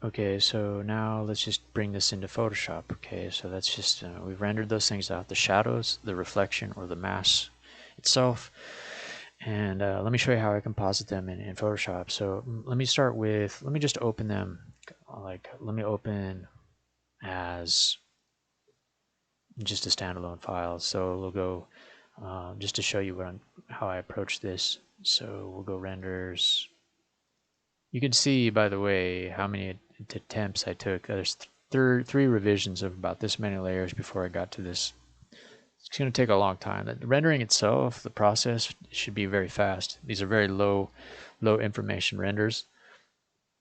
Okay, so now let's just bring this into Photoshop. Okay, so that's just, we've rendered those things out, the shadows, the reflection, or the mass itself. And let me show you how I composite them in Photoshop. So let me start with, let me just open them, like, let me open as just a standalone file. So we'll go, just to show you how I approach this. So we'll go renders. You can see, by the way, how many attempts I took. There's three revisions of about this many layers before I got to this. It's going to take a long time. The rendering itself, the process, should be very fast. These are very low information renders.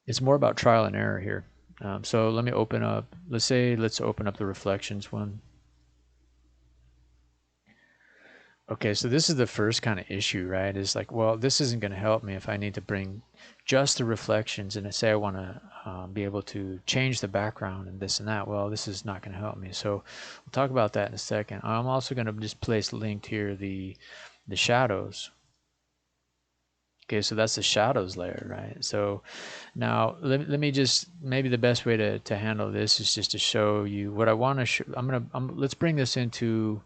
It's more about trial and error here. So let me open up, let's open up the reflections one. Okay, so this is the first kind of issue, right? Is like, well, this isn't going to help me if I need to bring just the reflections and I say I want to be able to change the background and this and that. Well, this is not going to help me. So we'll talk about that in a second. I'm also going to just place linked here the shadows. Okay, so that's the shadows layer, right? So now let me just, maybe the best way to handle this is just to show you what I want to show. Let's bring this into,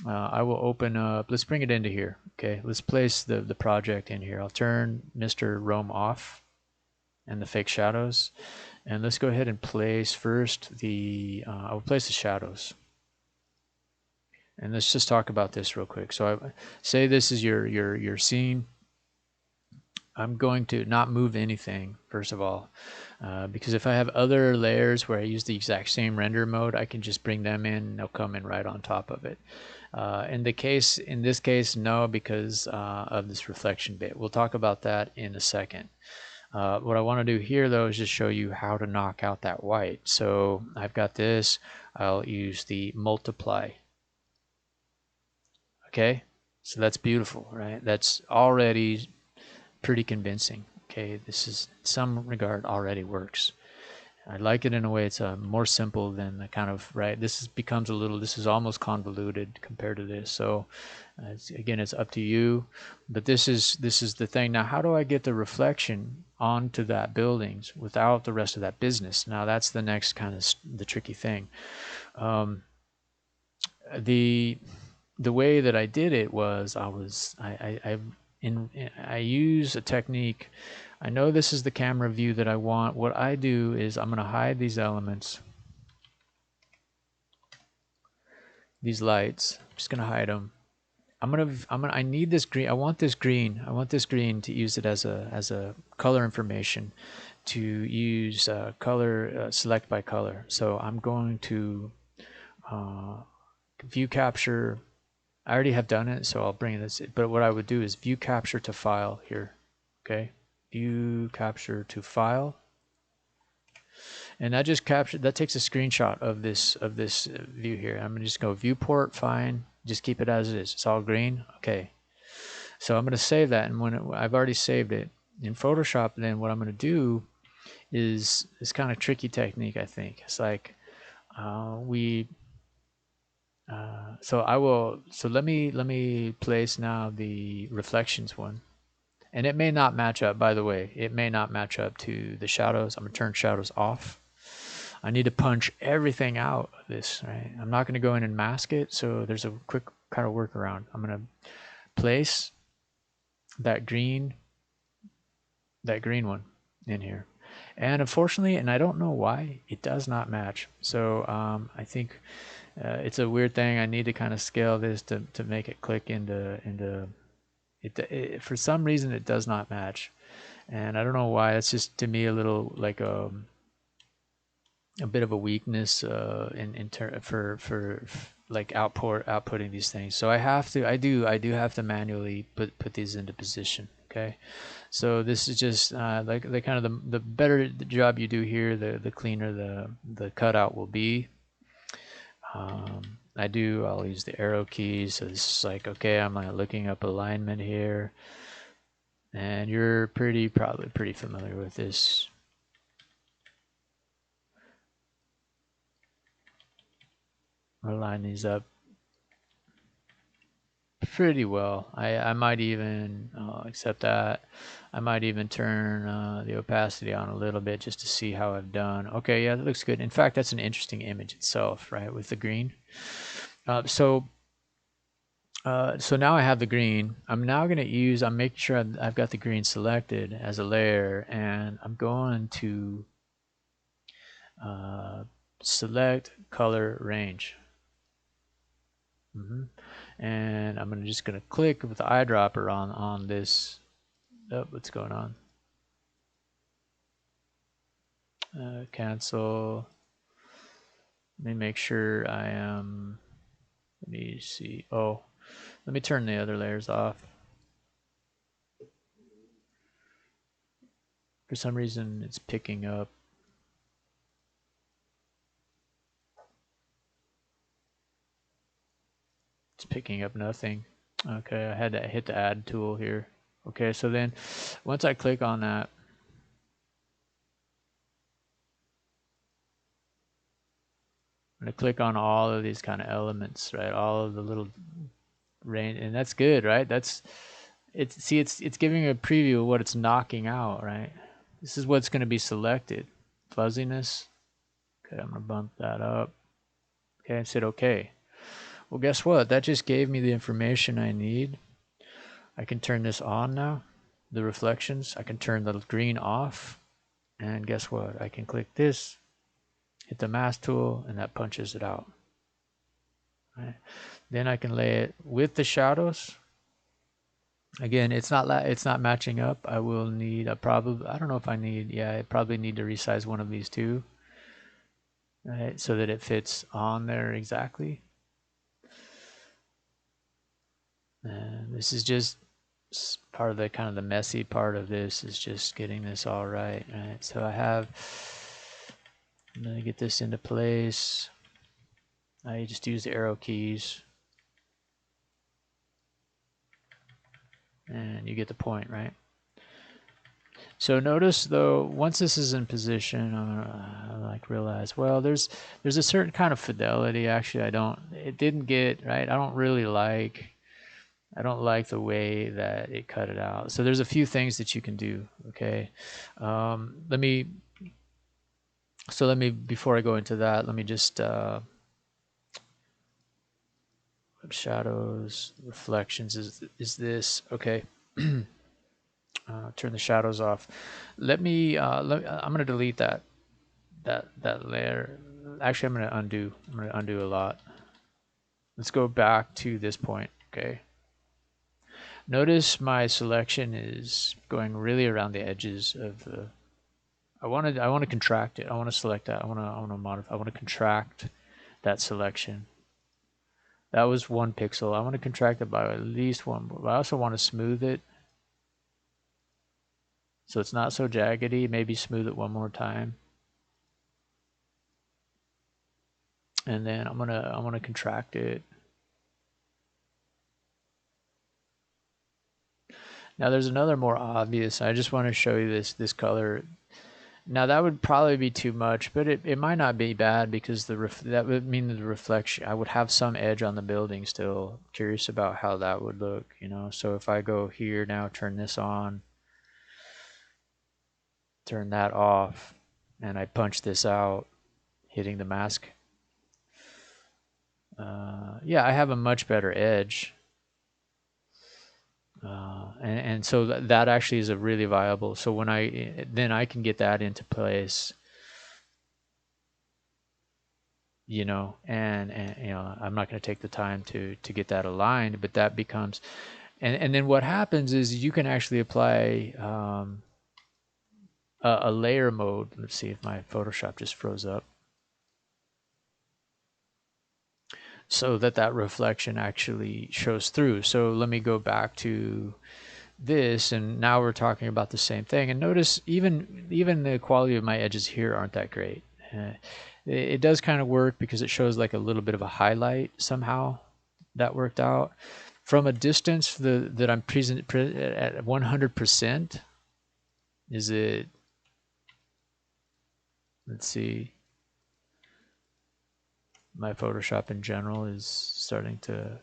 I will open up, let's bring it into here. Okay, let's place the project in here. I'll turn Mr. Roam off and the fake shadows. And let's go ahead and place first the, I'll place the shadows. And let's just talk about this real quick. So I say this is your scene. I'm going to not move anything, first of all, because if I have other layers where I use the exact same render mode, I can just bring them in and they'll come in right on top of it. In this case, no, because of this reflection bit. We'll talk about that in a second. What I want to do here, though, is just show you how to knock out that white. So I've got this. I'll use the multiply. Okay, so that's beautiful, right? That's already pretty convincing. Okay, this is in some regard already works. I like it in a way it's more simple than the kind of, right, this becomes a little, this is almost convoluted compared to this. So again, it's up to you, but this is the thing. Now, how do I get the reflection onto that buildings without the rest of that business? Now that's the next kind of the tricky thing. The way that I did it was I use a technique. I know this is the camera view that I want. What I do is I'm going to hide these elements, these lights. I'm just going to hide them. I need this green. I want this green. I want this green to use it as a color information, to use color select by color. So I'm going to view capture. I already have done it, so I'll bring this. But what I would do is view capture to file here. Okay, view capture to file, and that just that takes a screenshot of this view here. I'm gonna just go viewport, fine, just keep it as it is. It's all green. Okay, so I'm gonna save that, and I've already saved it in Photoshop. Then what I'm gonna do is this kind of tricky technique. I think it's like so let me place now the reflections one. And it may not match up, by the way. It may not match up to the shadows. I'm going to turn shadows off. I need to punch everything out of this, right? I'm not going to go in and mask it, so there's a quick kind of workaround. I'm going to place that green one in here. And unfortunately, and I don't know why, it does not match. So I think it's a weird thing. I need to kind of scale this to make it click into it. For some reason, it does not match. And I don't know why. It's just to me a little like a bit of a weakness for like outputting these things. So I do have to manually put these into position. Okay, so this is just like the kind of the better the job you do here, the cleaner the cutout will be. I'll use the arrow keys. So this is like, okay, I'm like looking up alignment here. And you're probably pretty familiar with this. I'll line these up pretty well. I might even accept that. I might even turn the opacity on a little bit just to see how I've done. Okay, yeah, that looks good. In fact, that's an interesting image itself, right, with the green. So now I have the green. I'm now going to I'm making sure I've got the green selected as a layer, and I'm going to select color range. And I'm just going to click with the eyedropper on this. Oh, what's going on? Cancel. Let me make sure I am. Let me see. Oh, let me turn the other layers off. For some reason, it's picking up. It's picking up nothing. Okay, I had to hit the add tool here. Okay, so then once I click on that, I'm going to click on all of these kind of elements, right? All of the little range, and that's good, right? It's giving a preview of what it's knocking out, right? This is what's going to be selected. Fuzziness. Okay, I'm going to bump that up. Okay, I said okay. Well, guess what? That just gave me the information I need. I can turn this on now, the reflections. I can turn the green off. And guess what? I can click this, hit the mask tool, and that punches it out. Right? Then I can lay it with the shadows. Again, it's not matching up. I will need a probably, I don't know if I need, yeah, I probably need to resize one of these two, right, so that it fits on there exactly. And this is just part of the kind of the messy part of this, is just getting this all right. So I'm gonna get this into place. I just use the arrow keys, and you get the point, right? So notice though, once this is in position, I like realize, well, there's a certain kind of fidelity. Actually, it didn't get right. I don't like the way that it cut it out. So there's a few things that you can do. Okay, before I go into that, let me just shadows, reflections is this. Okay. Turn the shadows off. I'm going to delete that layer. Actually, I'm going to undo a lot. Let's go back to this point. Okay. Notice my selection is going really around the edges of the. I want to contract it. I want to select that. I want to modify. I want to contract that selection. That was 1 pixel. I want to contract it by at least 1. But I also want to smooth it so it's not so jaggedy. Maybe smooth it one more time. And then I'm gonna contract it. Now there's another more obvious. I just want to show you this color. Now that would probably be too much, but it might not be bad, because that would mean the reflection. I would have some edge on the building still. Curious about how that would look, you know. So if I go here now, turn this on, turn that off, and I punch this out, hitting the mask. Yeah, I have a much better edge. And so that actually is a really viable. So when I can get that into place, you know, and you know, I'm not going to take the time to get that aligned, but that becomes, and then what happens is you can actually apply a layer mode. Let's see if my Photoshop just froze up. So that reflection actually shows through. So let me go back to this, and now we're talking about the same thing. And notice even the quality of my edges here aren't that great. It does kind of work because it shows like a little bit of a highlight somehow. That worked out. From a distance that I'm present at 100%, is it, let's see, my Photoshop in general is starting to,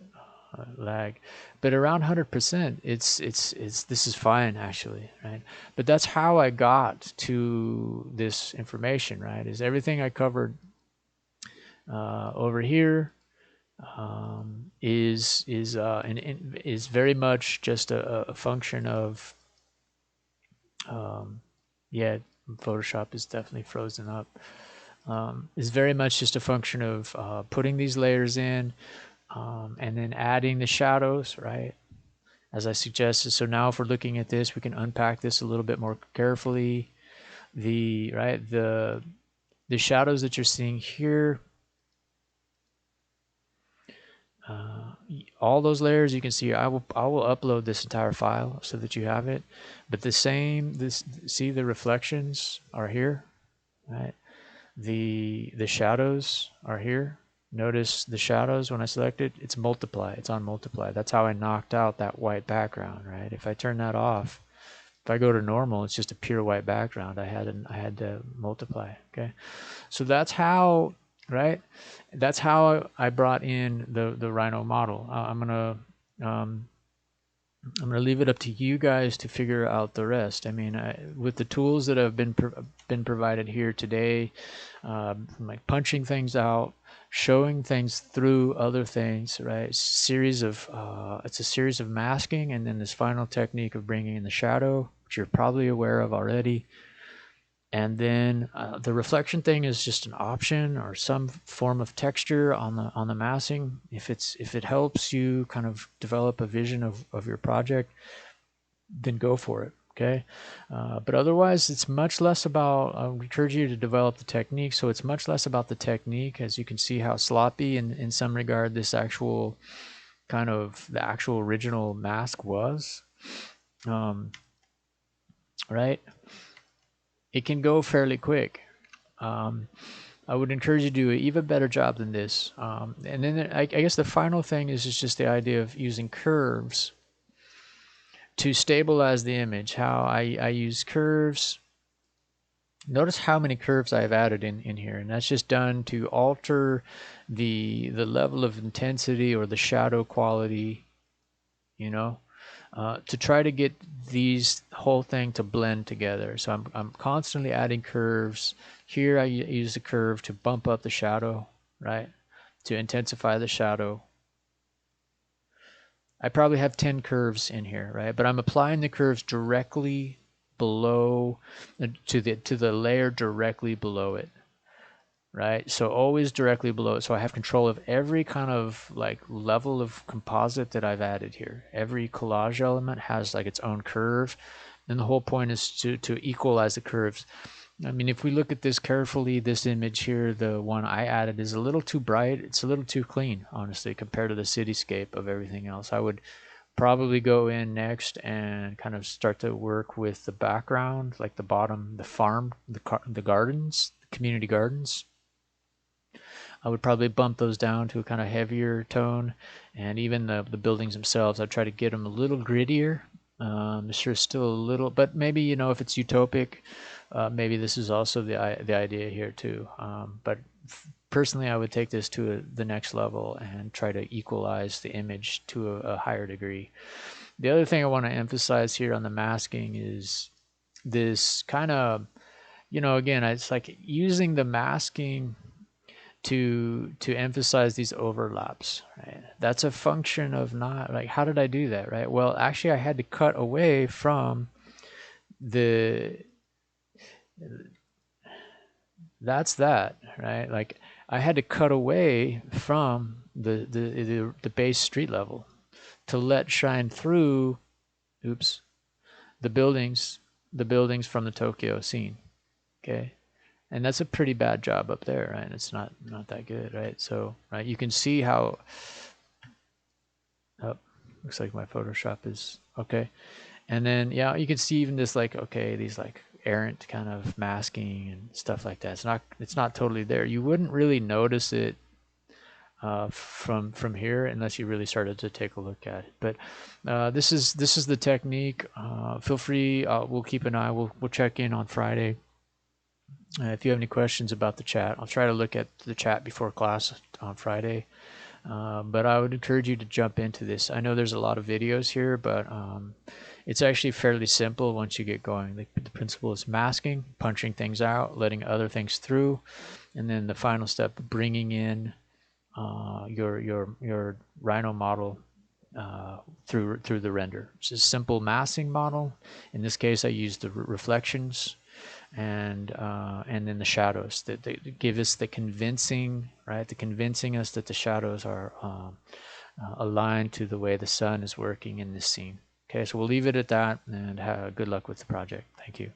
lag, but around 100%, this is fine actually, right? But that's how I got to this information, right? Is everything I covered over here is very much just a function of yeah, Photoshop is definitely frozen up. Is very much just a function of putting these layers in and then adding the shadows, right? As I suggested. So now if we're looking at this, we can unpack this a little bit more carefully. The shadows that you're seeing here, all those layers you can see. I will upload this entire file so that you have it. But see the reflections are here, right? The shadows are here. Notice the shadows when I select it, it's multiply. It's on multiply. That's how I knocked out that white background, right? If I turn that off, if I go to normal, it's just a pure white background. I had to multiply. Okay, so that's how, right? That's how I brought in the Rhino model. I'm gonna leave it up to you guys to figure out the rest. I mean, with the tools that have been provided here today, like punching things out, showing things through other things, right? It's a series of masking, and then this final technique of bringing in the shadow, which you're probably aware of already. And then the reflection thing is just an option or some form of texture on the masking. If it helps you kind of develop a vision of your project, then go for it. Okay, but otherwise, it's much less about. I would encourage you to develop the technique. So it's much less about the technique, as you can see how sloppy in some regard this actual kind of the actual original mask was. Right, it can go fairly quick. I would encourage you to do an even better job than this. And then I guess the final thing is just the idea of using curves to stabilize the image. How I use curves. Notice how many curves I've added in here, and that's just done to alter the level of intensity or the shadow quality, you know, to try to get these whole thing to blend together. So I'm constantly adding curves. Here I use the curve to bump up the shadow, right? To intensify the shadow. I probably have 10 curves in here, right? But I'm applying the curves directly below to the layer directly below it, right? So always directly below it. So I have control of every kind of like level of composite that I've added here. Every collage element has like its own curve. And the whole point is to equalize the curves. I mean, if we look at this carefully, this image here, the one I added is a little too bright. It's a little too clean, honestly, compared to the cityscape of everything else. I would probably go in next and kind of start to work with the background, like the bottom, the farm, the gardens, the community gardens. I would probably bump those down to a kind of heavier tone, and even the buildings themselves, I'd try to get them a little grittier. Sure, still a little, but maybe, you know, if it's utopic, maybe this is also the idea here too. But personally, I would take this to the next level and try to equalize the image to a higher degree. The other thing I want to emphasize here on the masking is this kind of, you know, again, it's like using the masking to emphasize these overlaps, right? That's a function of not like, how did I do that, right? Well, actually I had to cut away from that's that, right? Like I had to cut away from the base street level to let shine through, oops, the buildings from the Tokyo scene. Okay. And that's a pretty bad job up there, right? It's not that good, right? So, right, you can see how, oh, looks like my Photoshop is okay. And then, yeah, you can see even this, like, okay, these like errant kind of masking and stuff like that. It's not totally there. You wouldn't really notice it from here unless you really started to take a look at it. But this is the technique. Feel free. We'll keep an eye. We'll check in on Friday. If you have any questions about the chat, I'll try to look at the chat before class on Friday. But I would encourage you to jump into this. I know there's a lot of videos here, but it's actually fairly simple once you get going. The principle is masking, punching things out, letting other things through, and then the final step, bringing in your Rhino model through the render. It's a simple masking model. In this case, I used the reflections and then the shadows that give us the convincing, right? The convincing us that the shadows are aligned to the way the sun is working in this scene. Okay, so we'll leave it at that, and good luck with the project. Thank you.